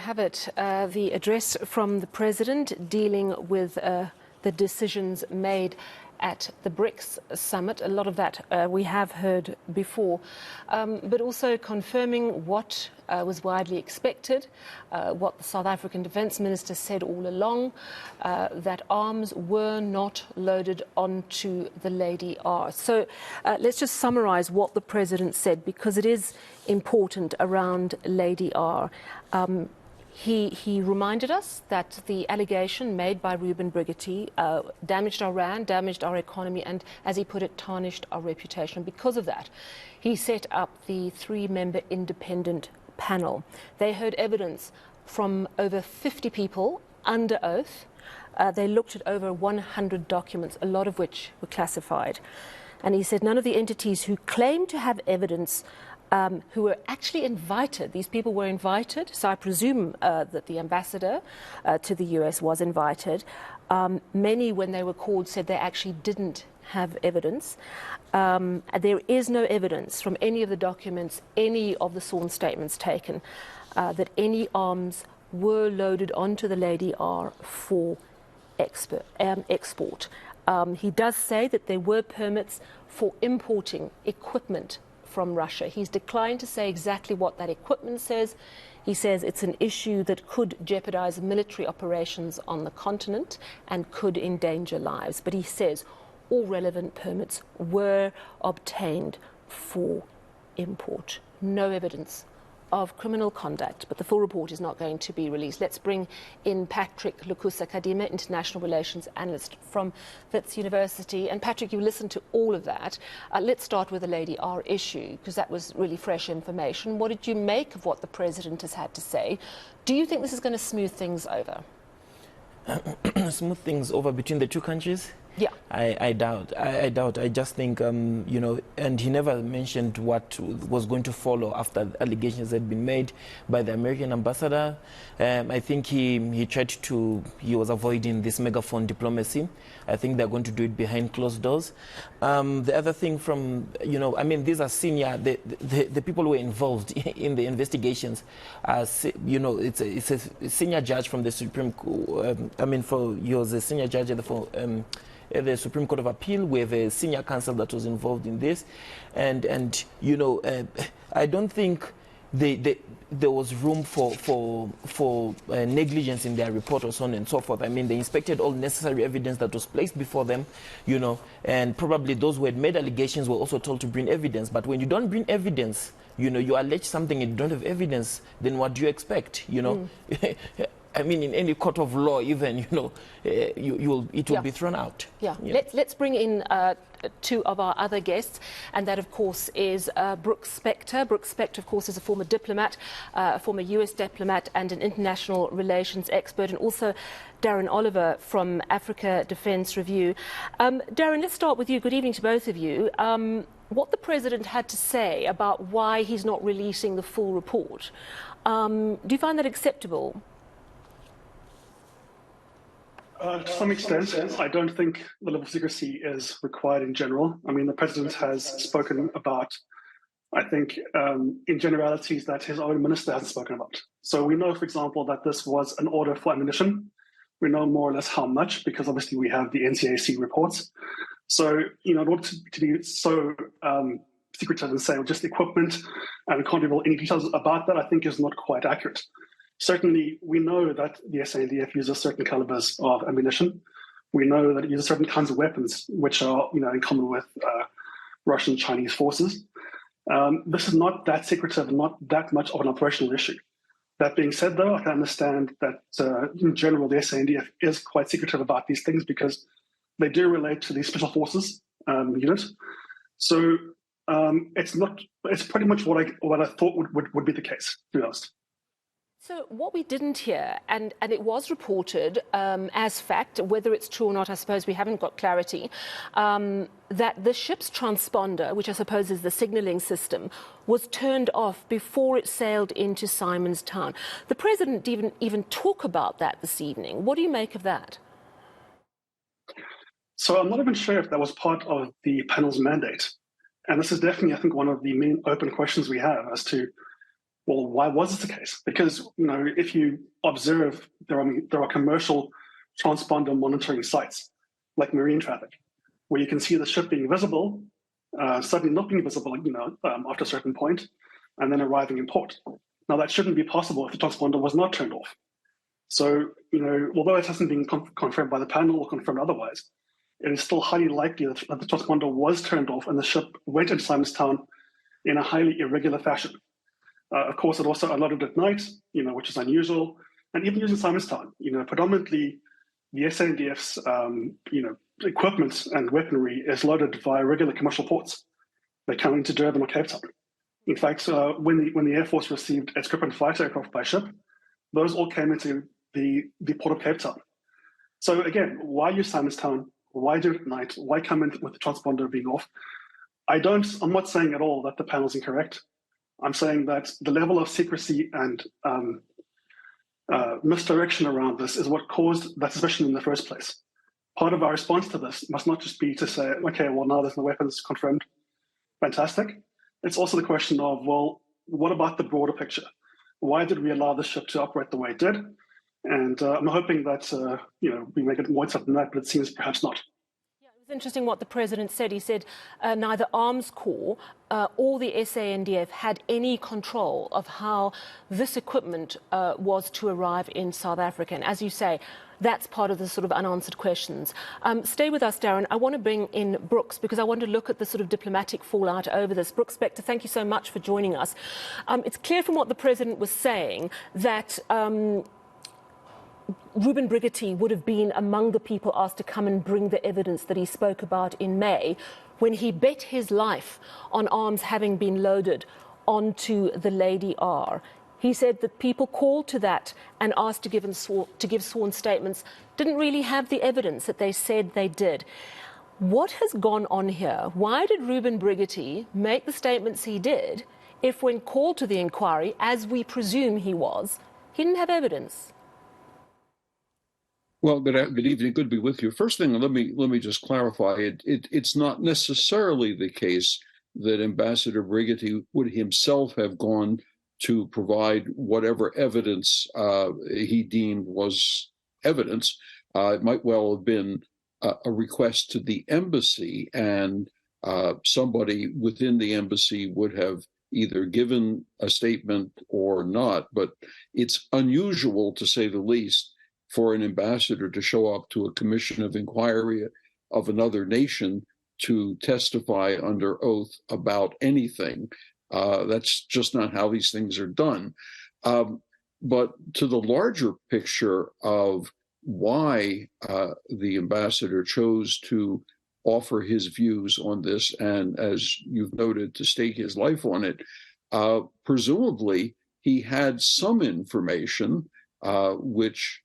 have it, the address from the President dealing with the decisions made at the BRICS summit. A lot of that we have heard before, but also confirming what was widely expected, what the South African Defence Minister said all along, that arms were not loaded onto the Lady R. So let's just summarise what the President said, because it is important around Lady R. He reminded us that the allegation made by Reuben Brigitte damaged our rand, damaged our economy, and, as he put it, tarnished our reputation. Because of that, he set up the 3-member independent panel. They heard evidence from over 50 people under oath. They looked at over 100 documents, a lot of which were classified. And he said none of the entities who claimed to have evidence who were actually invited. These people were invited, so I presume that the ambassador to the US was invited. Many, when they were called, said they actually didn't have evidence. There is no evidence from any of the documents, any of the sworn statements taken, that any arms were loaded onto the Lady R for export. He does say that there were permits for importing equipment from Russia. He's declined to say exactly what that equipment says. He says it's an issue that could jeopardize military operations on the continent and could endanger lives. But he says all relevant permits were obtained for import. No evidence of criminal conduct, but the full report is not going to be released. Let's bring in Patrick Lukusa-Kadima, International Relations Analyst from Wits University. And Patrick, you listened to all of that. Let's start with the Lady R issue, because that was really fresh information. What did you make of what the President has had to say? Do you think this is going to smooth things over? Smooth things over between the two countries? Yeah. I doubt. I doubt. I just think, you know, and he never mentioned what was going to follow after the allegations had been made by the American ambassador. I think he was avoiding this megaphone diplomacy. I think they're going to do it behind closed doors. The other thing from, you know, I mean, these are senior, the people who were involved in the investigations. You know, it's a senior judge from the Supreme Court. He was a senior judge at the Supreme Court of Appeal. We have a senior counsel that was involved in this, and you know, I don't think there was room for negligence in their report or so on and so forth. I mean, they inspected all necessary evidence that was placed before them, you know, and probably those who had made allegations were also told to bring evidence. But when you don't bring evidence, you know, you allege something and you don't have evidence, then what do you expect, you know? I mean, in any court of law, even, you know, it will be thrown out. Yeah. Let's bring in two of our other guests, and that, of course, is Brooks Spector. Brooks Spector, of course, is a former diplomat, a former US diplomat and an international relations expert, and also Darren Olivier from Africa Defence Review. Darren, let's start with you. Good evening to both of you. What the President had to say about why he's not releasing the full report, do you find that acceptable? To some extent, I don't think the level of secrecy is required in general. I mean, the President has spoken about, I think, in generalities that his own minister hasn't spoken about. So we know, for example, that this was an order for ammunition. We know more or less how much, because obviously we have the NCAC reports. So, you know, in order to be so secretive and say, well, just equipment and can't reveal any details about that, I think is not quite accurate. Certainly, we know that the SANDF uses certain calibers of ammunition. We know that it uses certain kinds of weapons, which are, you know, in common with Russian Chinese forces. This is not that secretive, not that much of an operational issue. That being said, though, I can understand that in general, the SANDF is quite secretive about these things because they do relate to the special forces unit. So it's pretty much what I thought would be the case, to be honest. So what we didn't hear, and it was reported as fact, whether it's true or not, I suppose we haven't got clarity, that the ship's transponder, which I suppose is the signalling system, was turned off before it sailed into Simon's Town. The President didn't even talk about that this evening. What do you make of that? So I'm not even sure if that was part of the panel's mandate. And this is definitely, I think, one of the main open questions we have as to well, why was this the case? Because, if you observe, there are commercial transponder monitoring sites, like marine traffic, where you can see the ship being visible, suddenly not being visible, after a certain point, and then arriving in port. Now, that shouldn't be possible if the transponder was not turned off. So, although it hasn't been confirmed by the panel or confirmed otherwise, it is still highly likely that the transponder was turned off and the ship went into Simonstown in a highly irregular fashion. Of course, it also unloaded at night, which is unusual. And even using Simonstown, predominantly the SANDF's, equipment and weaponry is loaded via regular commercial ports. They come into Durban or Cape Town. In fact, when the Air Force received its Gripen fighter aircraft by ship, those all came into the port of Cape Town. So again, why use Simonstown? Why do it at night? Why come in with the transponder being off? I'm not saying at all that the panel's incorrect. I'm saying that the level of secrecy and misdirection around this is what caused that suspicion in the first place. Part of our response to this must not just be to say, okay, well, now there's no weapons confirmed. Fantastic. It's also the question of, well, what about the broader picture? Why did we allow the ship to operate the way it did? And I'm hoping that, we make it more exciting than that, but it seems perhaps not. It's interesting what the president said. He said neither Arms Corps or the SANDF had any control of how this equipment was to arrive in South Africa. And as you say, that's part of the sort of unanswered questions. Stay with us, Darren. I want to bring in Brooks because I want to look at the sort of diplomatic fallout over this. Brooks Spector, thank you so much for joining us. It's clear from what the president was saying that Reuben Brigety would have been among the people asked to come and bring the evidence that he spoke about in May when he bet his life on arms having been loaded onto the Lady R. He said that people called to that and asked to give sworn statements didn't really have the evidence that they said they did. What has gone on here? Why did Reuben Brigety make the statements he did if when called to the inquiry, as we presume he was, he didn't have evidence? Well, good evening. Good to be with you. First thing, let me just clarify. It's not necessarily the case that Ambassador Brigety would himself have gone to provide whatever evidence he deemed was evidence. It might well have been a request to the embassy, and somebody within the embassy would have either given a statement or not. But it's unusual, to say the least, for an ambassador to show up to a commission of inquiry of another nation to testify under oath about anything. That's just not how these things are done. But to the larger picture of why the ambassador chose to offer his views on this, and as you've noted, to stake his life on it, presumably he had some information which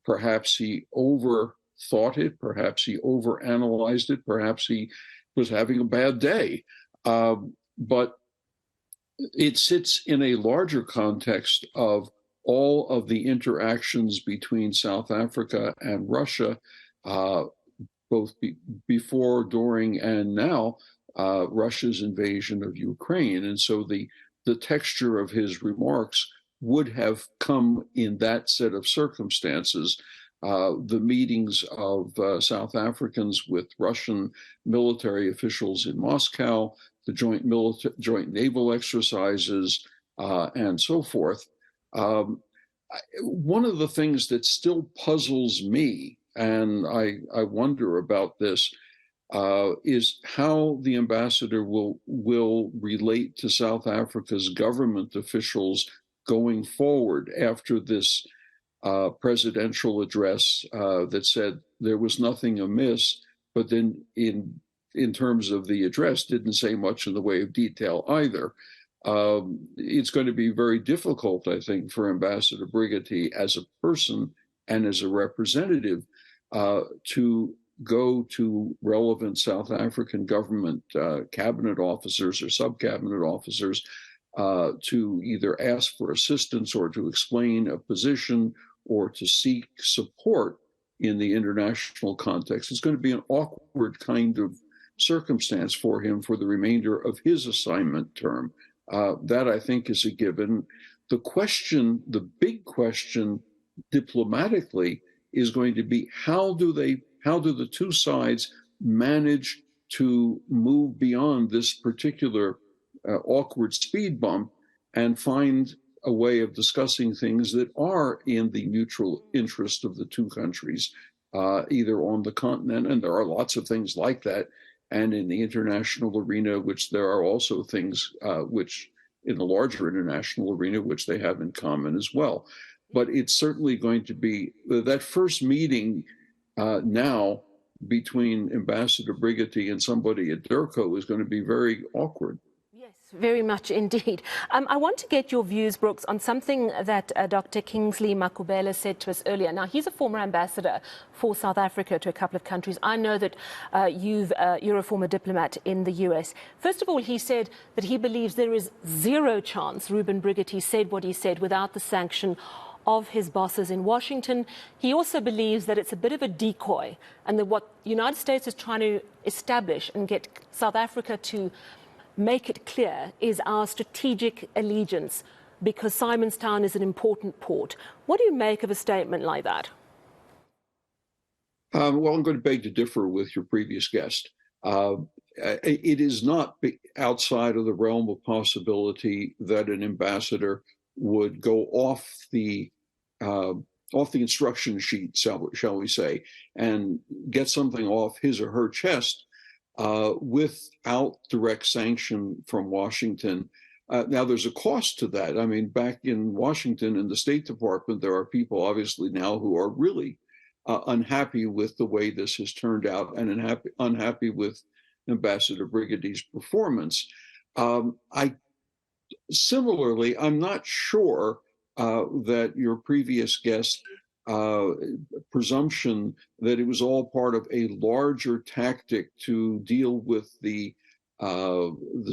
perhaps he overthought it, perhaps he overanalyzed it, perhaps he was having a bad day. But it sits in a larger context of all of the interactions between South Africa and Russia, both before, during, and now Russia's invasion of Ukraine. And so the texture of his remarks would have come in that set of circumstances. The meetings of South Africans with Russian military officials in Moscow, the joint naval exercises, and so forth. One of the things that still puzzles me, and I wonder about this, is how the ambassador will relate to South Africa's government officials going forward after this presidential address that said there was nothing amiss, but then in terms of the address didn't say much in the way of detail either. It's going to be very difficult, I think, for Ambassador Brigety as a person and as a representative to go to relevant South African government cabinet officers or sub-cabinet officers to either ask for assistance or to explain a position or to seek support in the international context. It's going to be an awkward kind of circumstance for him for the remainder of his assignment term. That, I think, is a given. The question, the big question diplomatically, is going to be how do the two sides manage to move beyond this particular awkward speed bump and find a way of discussing things that are in the mutual interest of the two countries, either on the continent, and there are lots of things like that, and in the international arena, which there are also things which, in the larger international arena, which they have in common as well. But it's certainly going to be that first meeting now between Ambassador Brigati and somebody at DERCO is going to be very awkward. Yes, very much indeed. I want to get your views, Brooks, on something that Dr. Kingsley Makubele said to us earlier. Now, he's a former ambassador for South Africa to a couple of countries. I know that you're a former diplomat in the US. First of all, he said that he believes there is zero chance Reuben Brigati said what he said without the sanction of his bosses in Washington. He also believes that it's a bit of a decoy, and that what the United States is trying to establish and get South Africa to make it clear is our strategic allegiance, because Simonstown is an important port. What do you make of a statement like that? Well, I'm going to beg to differ with your previous guest. It is not outside of the realm of possibility that an ambassador would go off the instruction sheet, shall we say, and get something off his or her chest without direct sanction from Washington. Now, there's a cost to that. I mean, back in Washington, in the State Department, there are people obviously now who are really unhappy with the way this has turned out, and unhappy with Ambassador Brigati's performance. Similarly, I'm not sure that your previous guest presumption that it was all part of a larger tactic to deal with the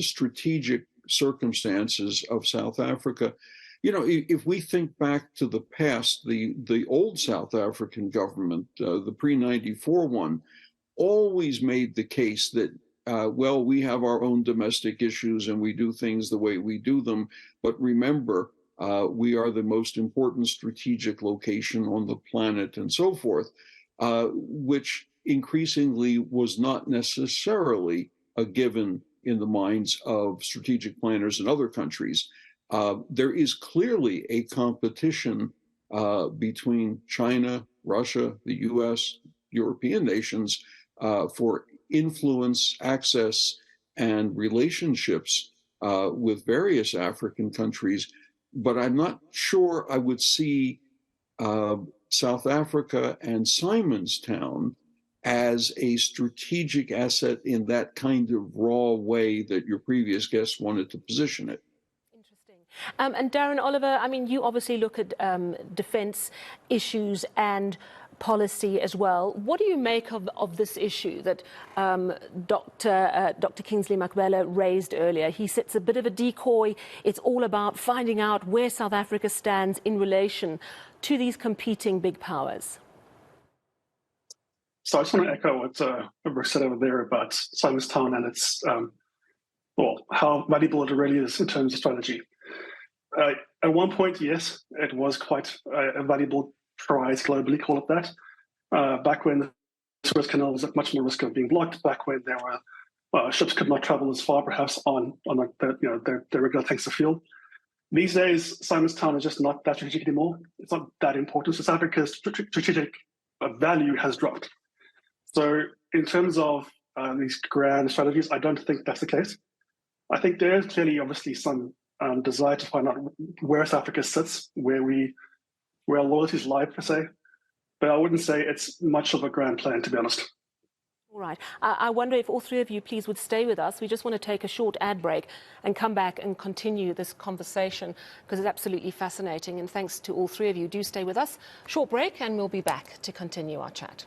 strategic circumstances of South Africa. You know, if we think back to the past, the old South African government, the pre-94 one, always made the case that, well, we have our own domestic issues and we do things the way we do them. But remember, we are the most important strategic location on the planet and so forth, which increasingly was not necessarily a given in the minds of strategic planners in other countries. There is clearly a competition between China, Russia, the US, European nations for influence, access, and relationships with various African countries. But I'm not sure I would see South Africa and Simonstown as a strategic asset in that kind of raw way that your previous guest wanted to position it. Interesting. And Darren Olivier, I mean, you obviously look at defense issues and policy as well. What do you make of this issue that Dr. Kingsley Makubele raised earlier? He sets a bit of a decoy. It's all about finding out where South Africa stands in relation to these competing big powers. So I just want to echo what Brooks said over there about Simonstown and its, well, how valuable it really is in terms of strategy. At one point, yes, it was quite a valuable prize globally, call it that. Back when the Suez Canal was at much more risk of being blocked, back when there were ships could not travel as far, perhaps on like their regular tanks of fuel. These days, Simonstown is just not that strategic anymore. It's not that important. South Africa's strategic value has dropped. So in terms of these grand strategies, I don't think that's the case. I think there is clearly, obviously, some desire to find out where South Africa sits, where our loyalties lie, per se. But I wouldn't say it's much of a grand plan, to be honest. All right. I wonder if all three of you, please, would stay with us. We just want to take a short ad break and come back and continue this conversation, because it's absolutely fascinating. And thanks to all three of you. Do stay with us. Short break, and we'll be back to continue our chat.